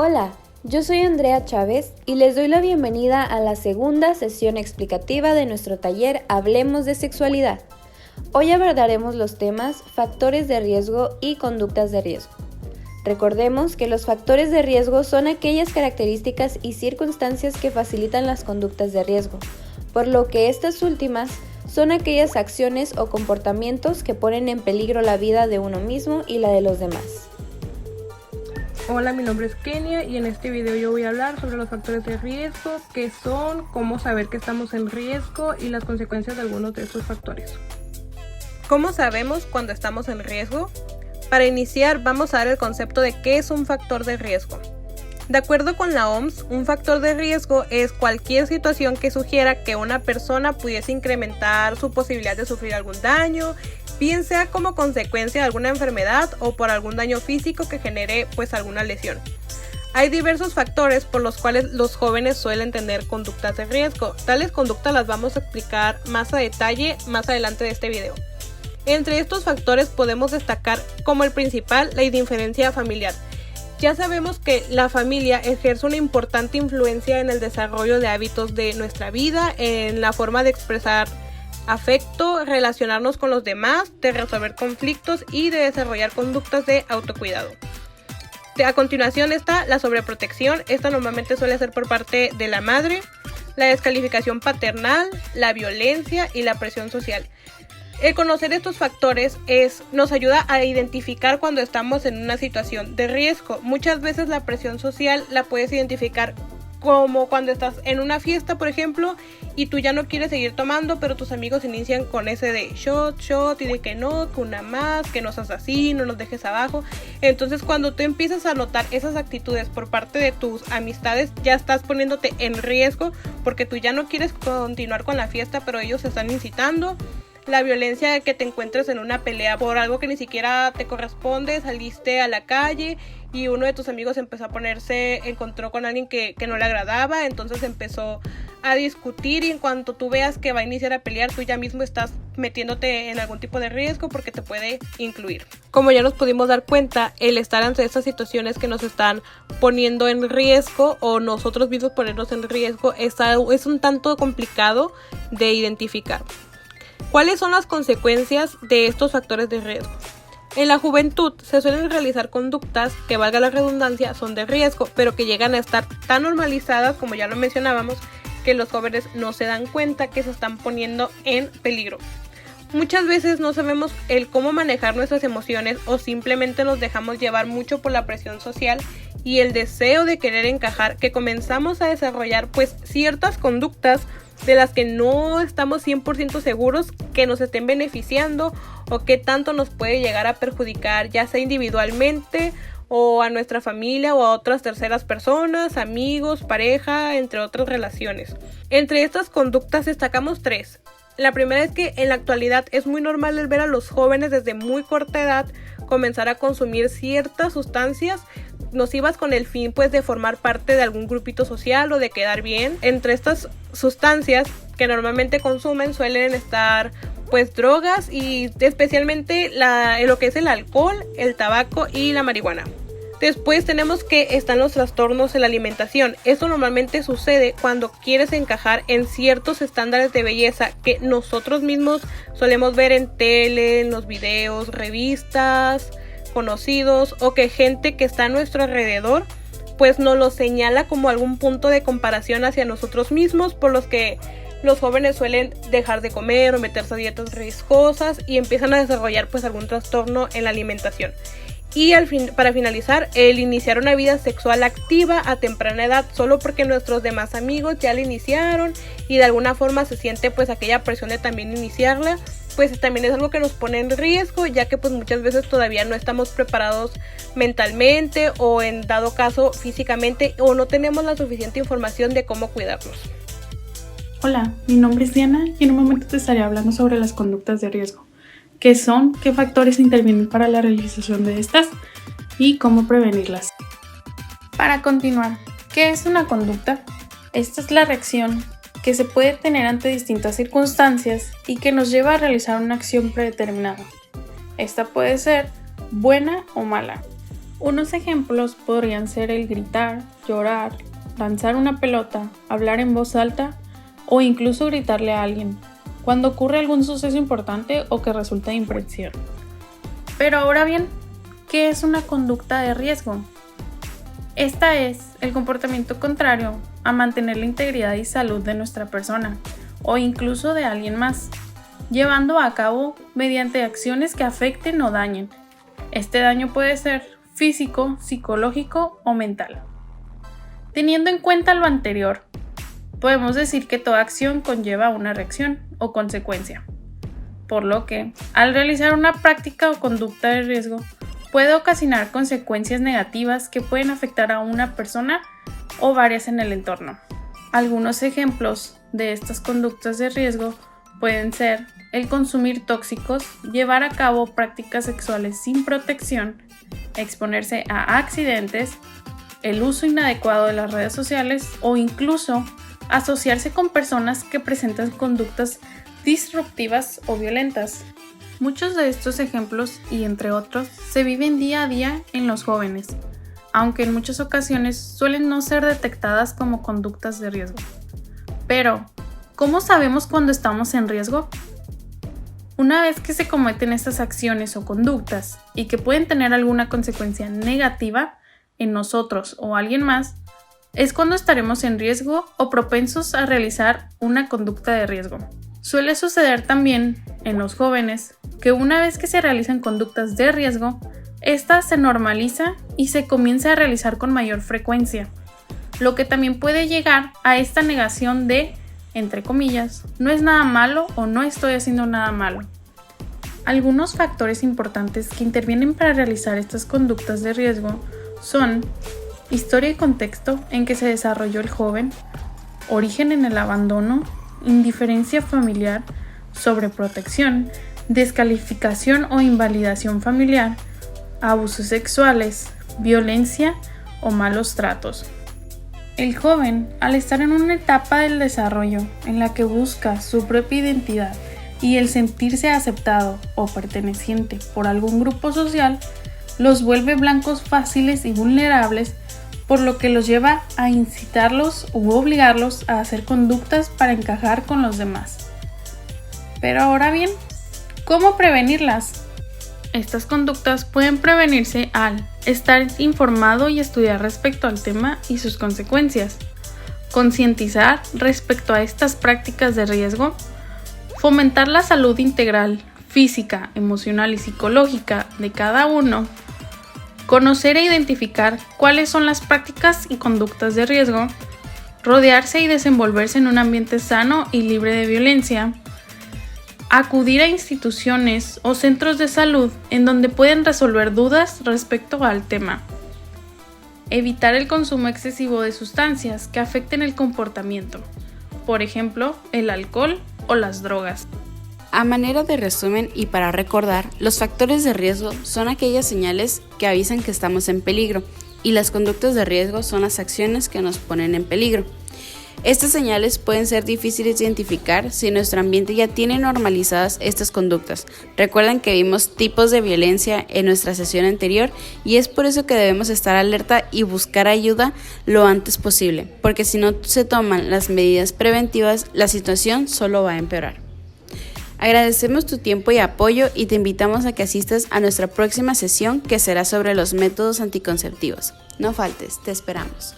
Hola, yo soy Andrea Chávez y les doy la bienvenida a la segunda sesión explicativa de nuestro taller Hablemos de Sexualidad. Hoy abordaremos los temas factores de riesgo y conductas de riesgo. Recordemos que los factores de riesgo son aquellas características y circunstancias que facilitan las conductas de riesgo, por lo que estas últimas son aquellas acciones o comportamientos que ponen en peligro la vida de uno mismo y la de los demás. Hola, mi nombre es Kenia y en este video yo voy a hablar sobre los factores de riesgo, qué son, cómo saber que estamos en riesgo y las consecuencias de algunos de estos factores. ¿Cómo sabemos cuando estamos en riesgo? Para iniciar, vamos a dar el concepto de qué es un factor de riesgo. De acuerdo con la OMS, un factor de riesgo es cualquier situación que sugiera que una persona pudiese incrementar su posibilidad de sufrir algún daño, bien sea como consecuencia de alguna enfermedad o por algún daño físico que genere alguna lesión. Hay diversos factores por los cuales los jóvenes suelen tener conductas de riesgo. Tales conductas las vamos a explicar más a detalle más adelante de este video. Entre estos factores podemos destacar como el principal la indiferencia familiar. Ya sabemos que la familia ejerce una importante influencia en el desarrollo de hábitos de nuestra vida, en la forma de expresar afecto, relacionarnos con los demás, de resolver conflictos y de desarrollar conductas de autocuidado. A continuación está la sobreprotección. Esta normalmente suele ser por parte de la madre, la descalificación paternal, la violencia y la presión social. El conocer estos factores nos ayuda a identificar cuando estamos en una situación de riesgo. Muchas veces la presión social la puedes identificar como cuando estás en una fiesta, por ejemplo, y tú ya no quieres seguir tomando, pero tus amigos inician con ese de shot, y de que no, que una más, que no seas así, no nos dejes abajo. Entonces, cuando tú empiezas a notar esas actitudes por parte de tus amistades, ya estás poniéndote en riesgo porque tú ya no quieres continuar con la fiesta, pero ellos se están incitando. La violencia de que te encuentres en una pelea por algo que ni siquiera te corresponde, saliste a la calle y uno de tus amigos encontró con alguien que no le agradaba, entonces empezó a discutir y en cuanto tú veas que va a iniciar a pelear, tú ya mismo estás metiéndote en algún tipo de riesgo porque te puede incluir. Como ya nos pudimos dar cuenta, el estar ante estas situaciones que nos están poniendo en riesgo o nosotros mismos ponernos en riesgo es un tanto complicado de identificar. ¿Cuáles son las consecuencias de estos factores de riesgo? En la juventud se suelen realizar conductas que, valga la redundancia, son de riesgo, pero que llegan a estar tan normalizadas, como ya lo mencionábamos, que los jóvenes no se dan cuenta que se están poniendo en peligro. Muchas veces no sabemos el cómo manejar nuestras emociones o simplemente nos dejamos llevar mucho por la presión social y el deseo de querer encajar, que comenzamos a desarrollar ciertas conductas de las que no estamos 100% seguros que nos estén beneficiando o que tanto nos puede llegar a perjudicar, ya sea individualmente o a nuestra familia o a otras terceras personas, amigos, pareja, entre otras relaciones. Entre estas conductas destacamos 3. La primera es que en la actualidad es muy normal el ver a los jóvenes desde muy corta edad comenzar a consumir ciertas sustancias nocivas con el fin de formar parte de algún grupito social o de quedar bien. Entre estas sustancias que normalmente consumen suelen estar drogas y especialmente lo que es el alcohol, el tabaco y la marihuana. Después tenemos que están los trastornos en la alimentación. Esto normalmente sucede cuando quieres encajar en ciertos estándares de belleza que nosotros mismos solemos ver en tele, en los videos, revistas, conocidos o que gente que está a nuestro alrededor nos lo señala como algún punto de comparación hacia nosotros mismos, por los que los jóvenes suelen dejar de comer o meterse a dietas riesgosas y empiezan a desarrollar algún trastorno en la alimentación. Y para finalizar, el iniciar una vida sexual activa a temprana edad solo porque nuestros demás amigos ya la iniciaron y de alguna forma se siente aquella presión de también iniciarla, también es algo que nos pone en riesgo, ya que muchas veces todavía no estamos preparados mentalmente o en dado caso físicamente o no tenemos la suficiente información de cómo cuidarnos. Hola, mi nombre es Diana y en un momento te estaré hablando sobre las conductas de riesgo. ¿Qué son? ¿Qué factores intervienen para la realización de estas? ¿Y cómo prevenirlas? Para continuar, ¿qué es una conducta? Esta es la reacción que se puede tener ante distintas circunstancias y que nos lleva a realizar una acción predeterminada. Esta puede ser buena o mala. Unos ejemplos podrían ser el gritar, llorar, lanzar una pelota, hablar en voz alta o incluso gritarle a alguien cuando ocurre algún suceso importante o que resulta de impresión. Pero ahora bien, ¿qué es una conducta de riesgo? Esta es el comportamiento contrario a mantener la integridad y salud de nuestra persona o incluso de alguien más, llevando a cabo mediante acciones que afecten o dañen. Este daño puede ser físico, psicológico o mental. Teniendo en cuenta lo anterior, podemos decir que toda acción conlleva una reacción o consecuencia, por lo que, al realizar una práctica o conducta de riesgo, puede ocasionar consecuencias negativas que pueden afectar a una persona o varias en el entorno. Algunos ejemplos de estas conductas de riesgo pueden ser el consumir tóxicos, llevar a cabo prácticas sexuales sin protección, exponerse a accidentes, el uso inadecuado de las redes sociales o incluso asociarse con personas que presentan conductas disruptivas o violentas. Muchos de estos ejemplos, y entre otros, se viven día a día en los jóvenes, aunque en muchas ocasiones suelen no ser detectadas como conductas de riesgo. Pero, ¿cómo sabemos cuando estamos en riesgo? Una vez que se cometen estas acciones o conductas y que pueden tener alguna consecuencia negativa en nosotros o alguien más, es cuando estaremos en riesgo o propensos a realizar una conducta de riesgo. Suele suceder también en los jóvenes que una vez que se realizan conductas de riesgo, esta se normaliza y se comienza a realizar con mayor frecuencia, lo que también puede llegar a esta negación de, entre comillas, no es nada malo o no estoy haciendo nada malo. Algunos factores importantes que intervienen para realizar estas conductas de riesgo son historia y contexto en que se desarrolló el joven, origen en el abandono, indiferencia familiar, sobreprotección, descalificación o invalidación familiar, abusos sexuales, violencia o malos tratos. El joven, al estar en una etapa del desarrollo en la que busca su propia identidad y el sentirse aceptado o perteneciente por algún grupo social, los vuelve blancos fáciles y vulnerables, por lo que los lleva a incitarlos u obligarlos a hacer conductas para encajar con los demás. Pero ahora bien, ¿cómo prevenirlas? Estas conductas pueden prevenirse al estar informado y estudiar respecto al tema y sus consecuencias, concientizar respecto a estas prácticas de riesgo, fomentar la salud integral, física, emocional y psicológica de cada uno, conocer e identificar cuáles son las prácticas y conductas de riesgo, rodearse y desenvolverse en un ambiente sano y libre de violencia, acudir a instituciones o centros de salud en donde pueden resolver dudas respecto al tema, evitar el consumo excesivo de sustancias que afecten el comportamiento, por ejemplo, el alcohol o las drogas. A manera de resumen y para recordar, los factores de riesgo son aquellas señales que avisan que estamos en peligro y las conductas de riesgo son las acciones que nos ponen en peligro. Estas señales pueden ser difíciles de identificar si nuestro ambiente ya tiene normalizadas estas conductas. Recuerden que vimos tipos de violencia en nuestra sesión anterior y es por eso que debemos estar alerta y buscar ayuda lo antes posible, porque si no se toman las medidas preventivas, la situación solo va a empeorar. Agradecemos tu tiempo y apoyo y te invitamos a que asistas a nuestra próxima sesión que será sobre los métodos anticonceptivos. No faltes, te esperamos.